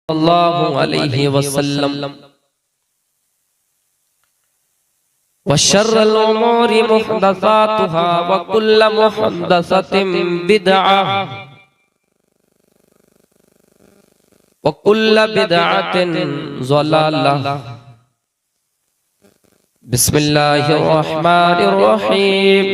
सल्लल्लाहु अलैहि वसल्लम वशर्रल उमूरि मुहदसातुहा व कुल्लु मुहदसतिन बिदअह व कुल्लु बिदअतिन ज़लालह। बिस्मिल्लाहिर रहमानिर रहीम।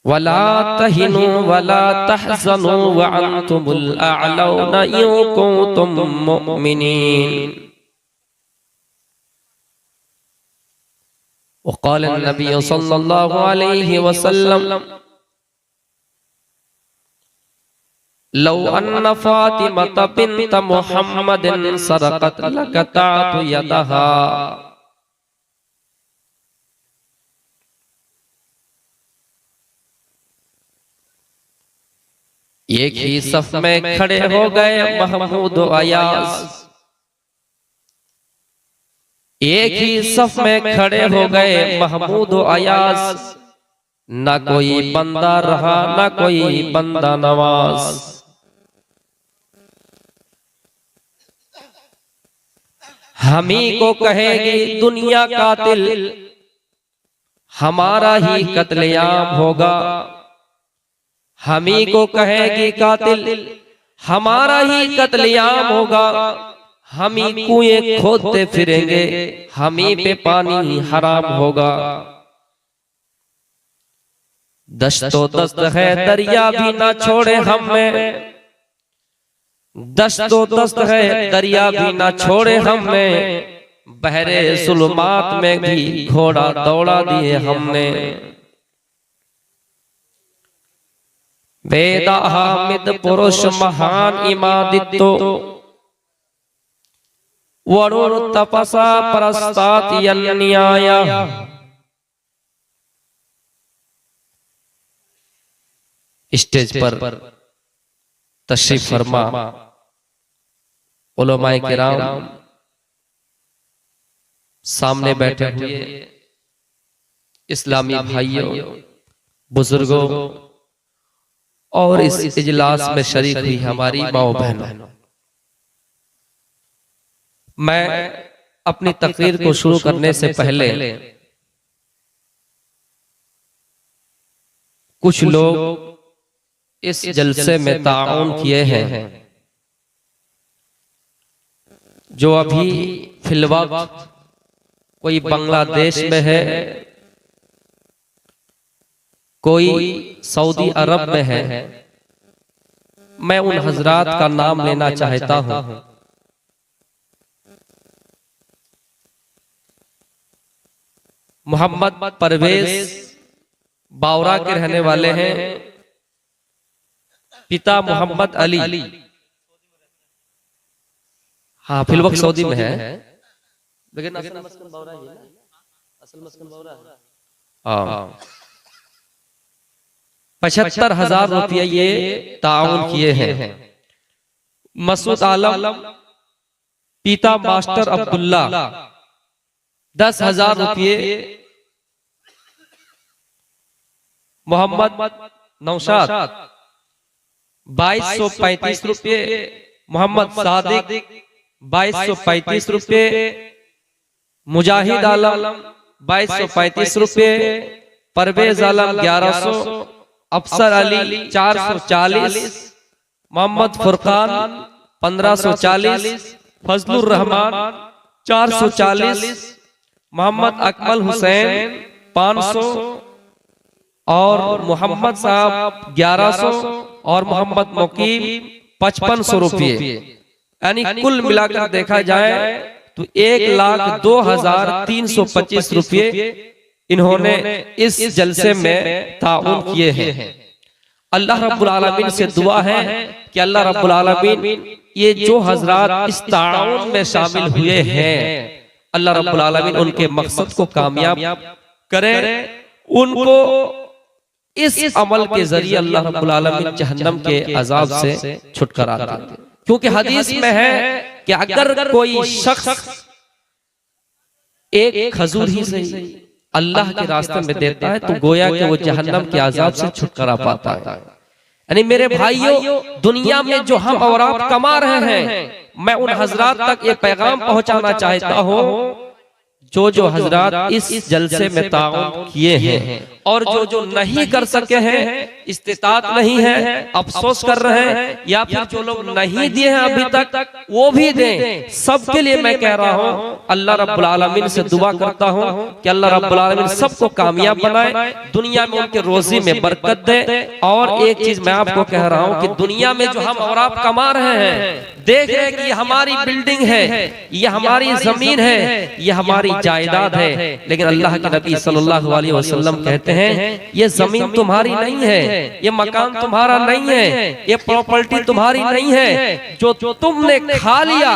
वला तहिनु वला तहज़नु व अंतुमुल अअलौना इन कुंतुम मुमिनीन। वक़ाल नबी सल्लल्लाहु अलैहि वसल्लम लौ अन्न फातिमता बिन्त मुहम्मदिन सरक़त लक़तअतु यदहा। एक ही सफ में खड़े हो गए महमूद अयाज, एक ही सफ में खड़े हो गए महमूद अयाज। न कोई बंदा रहा न कोई बंदा नवाज। हम ही को कहेगी दुनिया कातिल, हमारा ही कत्लेआम होगा। हम ही को कहेगी कातिल, हमारा ही कत्लेआम होगा। हम ही कुएं खोदते फिरेंगे, हम ही पे पानी हराम होगा। दस्तो दस्त है दरिया भी ना छोड़े हमें, दस्तो दस्त है दरिया भी ना छोड़े हमें। बहरे सुलमात में भी घोड़ा दौड़ा दिए हमने। वेदा हामिद पुरुष महान इमादितो वरुण तपसा परस्तात यन्याया। स्टेज पर तशरीफ फरमा उलमाए किराम, सामने बैठे हुए इस्लामी भाइयों बुजुर्गों और इस इजलास में शरीक हुई हमारी माओ बहनों, मैं अपनी तकरीर को शुरू करने से पहले कुछ लोग इस जलसे में ताउन किए हैं जो अभी फिलवक्त कोई बांग्लादेश में है, कोई सऊदी अरब में है। मैं उन हजरात का नाम लेना चाहता हूं। मोहम्मद परवेज बावरा के रहने वाले हैं। पिता मोहम्मद अली, हाँ फिलवक्त सऊदी में है, लेकिन असल मस्कन बावरा ही है, असल मस्कन बावरा है। हाँ 75,000 रुपये ये ताउन किए हैं। मसूद आलम पिता मास्टर अब्दुल्ला 10,000 रुपये। मोहम्मद नौशाद 2235 रुपये। मोहम्मद सादिक 2235 रुपये। मुजाहिद आलम 2235 रुपये। परवेज आलम 1100। अफसर अली 440। मोहम्मद फुरकान 1540। फजलुर रहमान 440। मोहम्मद अकमल हुसैन 500 और मोहम्मद साहब 1100 और मोहम्मद मुकीम 5500 रुपये। यानी कुल मिलाकर देखा जाए तो 1,02,325 रुपये इन्होंने इस जलसे में ताउन किए हैं। अल्लाह रब्बुल आलमीन से दुआ है कि अल्लाह रब्बुल आलमीन ये जो हजरात इस ताउन में शामिल हुए हैं, अल्लाह रब्बुल आलमीन उनके मकसद को कामयाब करे। उनको इस अमल के जरिए अल्लाह रब्बुल आलमीन जहन्नम के अजाब से छुटकारा दे। क्योंकि हदीस में है कि अगर कोई शख्स एक खजूर ही सही अल्लाह के रास्ते में देता है तो गोया कि वो जहन्नम के अजाब से छुटकारा पाता है। यानी मेरे भाइयों, दुनिया में जो हम और आप कमा रहे हैं, मैं उन हजरात तक ये पैगाम पहुंचाना चाहता हूं जो हजरात इस जलसे में ताउन किए हैं और जो नहीं कर सके हैं, इस्तिताअत नहीं है, अफसोस कर रहे हैं, या फिर जो लोग नहीं दिए हैं अभी तक वो भी दें। सबके लिए मैं कह रहा हूं, अल्लाह रब्बुल आलमीन से दुआ करता हूं कि अल्लाह रब्बुल आलमीन सबको कामयाब बनाए, दुनिया में उनके रोजी में बरकत दे। और एक चीज मैं आपको कह रहा हूं कि दुनिया में जो हम और आप कमा रहे हैं, देख रहे हैं कि ये हमारी बिल्डिंग है, ये हमारी जमीन है, ये हमारी जायदाद है, लेकिन अल्लाह के नबी सल्लल्लाहु अलैहि वसल्लम कहते हैं ये जमीन तुम्हारी नहीं है, ये मकान तुम्हारा नहीं है, ये प्रॉपर्टी तुम्हारी नहीं है, जो तुमने खा लिया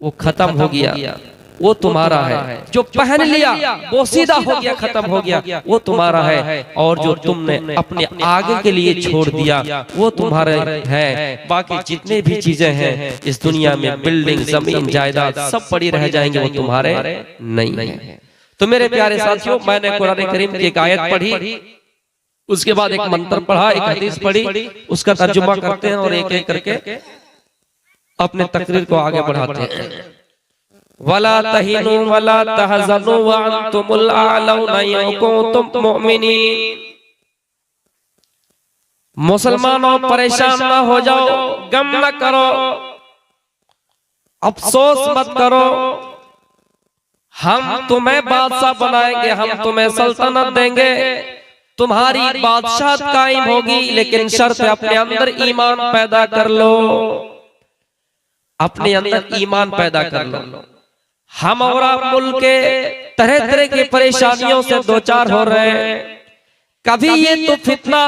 वो खत्म हो गया, वो तुम्हारा है। जो पहन लिया वो सीधा हो गया, खत्म हो गया, वो तुम्हारा है। और जो तुमने अपने आगे के लिए छोड़ दिया वो तुम्हारे है। बाकी जितने भी चीजें हैं इस दुनिया में, बिल्डिंग, जमीन, जायदाद, सब पड़ी रह जाएंगे, वो तुम्हारे नहीं है। तो मेरे प्यारे साथियों, मैंने कुरान करीम की एक आयत पढ़ी, उसके बाद एक मंत्र पढ़ा, एक हदीस पढ़ी, उसका तर्जुमा करते हैं और एक एक करके अपने तकरीर को आगे बढ़ाते हैं। वला तहिनु वला तहज़नु व अंतुमुल आलौना इन कुंतुम मुमिनीन। मुसलमानों, परेशान ना हो जाओ, गम न करो, अफसोस मत करो, हम तुम्हें बादशाह बनाएंगे, हम तुम्हें सल्तनत देंगे, तुम्हारी बादशाहत कायम होगी, लेकिन शर्त है अपने अंदर ईमान पैदा कर लो, अपने अंदर ईमान पैदा कर लो। हम और आप मुल्क के तरह तरह की परेशानियों से दो चार हो रहे हैं। कभी ये तो फितना,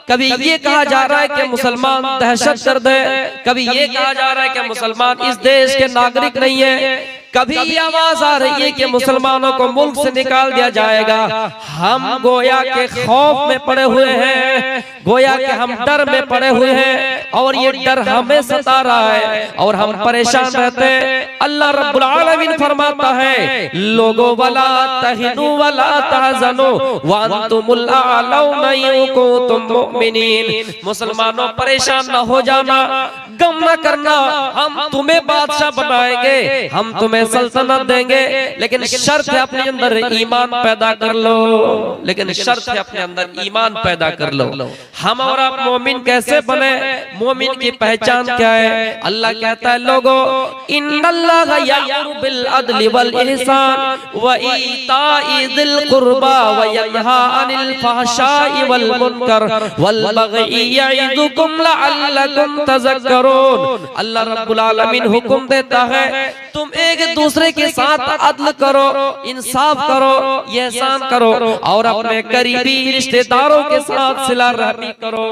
कभी ये कहा जा रहा है कि मुसलमान दहशतगर्द है, कभी ये कहा जा रहा है कि मुसलमान इस देश के नागरिक नहीं है, कभी ये आवाज आ रही है कि मुसलमानों को मुल्क से निकाल दिया जाएगा। हम गोया के खौफ में पड़े हुए हैं, गोया के हम डर में पड़े हुए हैं, और ये डर हमें सता रहा है और हम परेशान रहते हैं। अल्लाह रब्बुल आलमीन फरमाता है, लोगो वला तहिनु वला तहज़नु व अंतुमुल आलौना इन कुंतुम मुमिनीन। मुसलमानों, परेशान न हो जाना, गम न करना, हम तुम्हें बादशाह बनाएंगे, हम तुम्हें सल्तनत देंगे, लेकिन शर्त है अपने अंदर ईमान पैदा कर लो, लेकिन शर्त है अपने अंदर ईमान पैदा कर लो। हम और आप मोमिन कैसे बने? मोमिन की पहचान क्या है? अल्लाह कहता है, लोगों, इन्नल्लाह यअमुरु बिल अदलि वल इहसान व ईताइ ज़िल कुर्बा व यनहा अनिल फहशाइ वल मुनकर वल बग़ई यइज़ुकुम लअल्लकुम तज़क्करून। अल्लाह रब्बुल आलमीन हुक्म देता है, तुम एक दूसरे के साथ अदल करो, इंसाफ करो, एहसान करो, और अपने करीबी रिश्तेदारों के साथ सिला रहमी करो,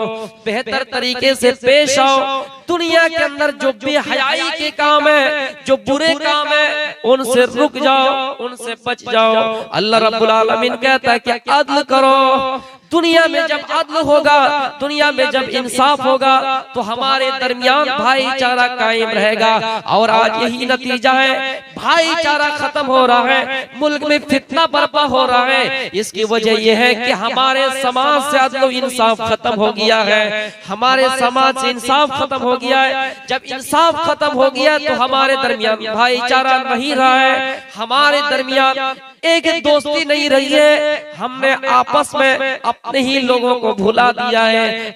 बेहतर तरीके से पेश आओ। दुनिया के अंदर जो बेहयाई के काम है, जो बुरे काम है, उनसे रुक जाओ, उनसे बच जाओ। अल्लाह रब्बुल आलमीन कहता है कि अदल करो। दुनिया में जब अदल होगा, दुनिया में जब इंसाफ होगा, तो हमारे दरमियान भाईचारा कायम रहेगा। और आज यही नतीजा है, भाईचारा खत्म हो रहा है, मुल्क में फितना बर्पा हो रहा है। इसकी वजह यह है कि हमारे समाज से अदल इंसाफ खत्म हो गया है, हमारे समाज से इंसाफ खत्म हो गया है। जब इंसाफ खत्म हो गया तो हमारे दरमियान भाईचारा नहीं रहा है, हमारे दरमियान एक दोस्ती नहीं रही है, हमने आपस में अपने ही लोगों को भुला दिया है।